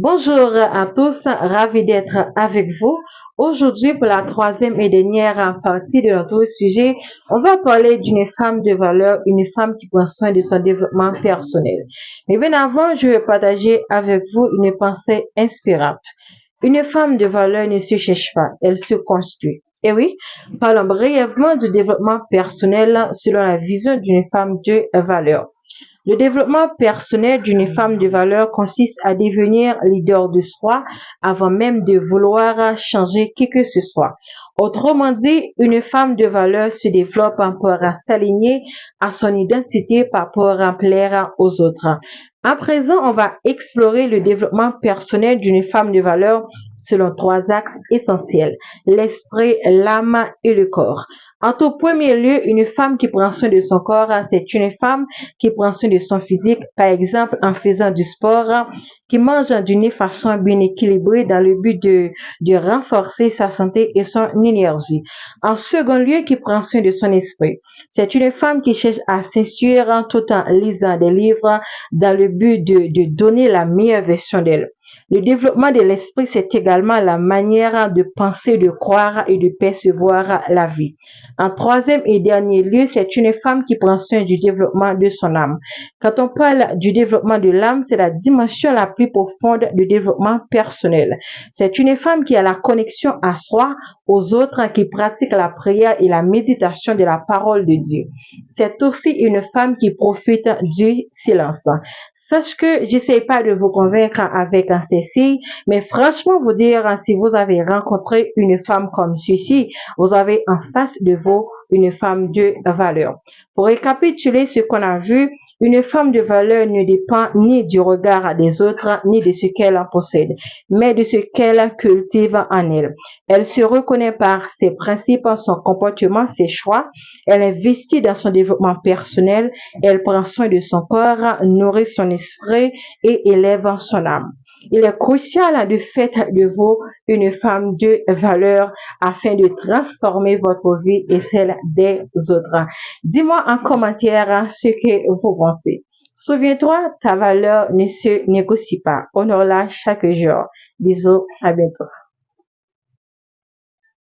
Bonjour à tous, ravi d'être avec vous. Aujourd'hui, pour la troisième et dernière partie de notre sujet, on va parler d'une femme de valeur, une femme qui prend soin de son développement personnel. Mais bien avant, je vais partager avec vous une pensée inspirante. Une femme de valeur ne se cherche pas, elle se construit. Et oui, parlons brièvement du développement personnel selon la vision d'une femme de valeur. Le développement personnel d'une femme de valeur consiste à devenir leader de soi avant même de vouloir changer qui que ce soit. Autrement dit, une femme de valeur se développe pour s'aligner à son identité par rapport à plaire aux autres. À présent, on va explorer le développement personnel d'une femme de valeur selon trois axes essentiels, l'esprit, l'âme et le corps. En tout premier lieu, une femme qui prend soin de son corps, c'est une femme qui prend soin de son physique, par exemple en faisant du sport, qui mange d'une façon bien équilibrée dans le but de renforcer sa santé et son énergie. En second lieu, qui prend soin de son esprit. C'est une femme qui cherche à s'instruire tout en lisant des livres dans le but de donner la meilleure version d'elle. Le développement de l'esprit, c'est également la manière de penser, de croire et de percevoir la vie. En troisième et dernier lieu, c'est une femme qui prend soin du développement de son âme. Quand on parle du développement de l'âme, c'est la dimension la plus profonde du développement personnel. C'est une femme qui a la connexion à soi, aux autres, qui pratique la prière et la méditation de la parole de Dieu. C'est aussi une femme qui profite du silence. Sache que j'essaie pas de vous convaincre avec un ceci, mais franchement vous dire, si vous avez rencontré une femme comme ceci, vous avez en face de vous une femme de valeur. Pour récapituler ce qu'on a vu, une femme de valeur ne dépend ni du regard des autres, ni de ce qu'elle en possède, mais de ce qu'elle cultive en elle. Elle se reconnaît par ses principes, son comportement, ses choix. Elle investit dans son développement personnel. Elle prend soin de son corps, nourrit son esprit et élève son âme. Il est crucial de faire de vous une femme de valeur afin de transformer votre vie et celle des autres. Dis-moi en commentaire ce que vous pensez. Souviens-toi, ta valeur ne se négocie pas. Honore-la chaque jour. Bisous, à bientôt.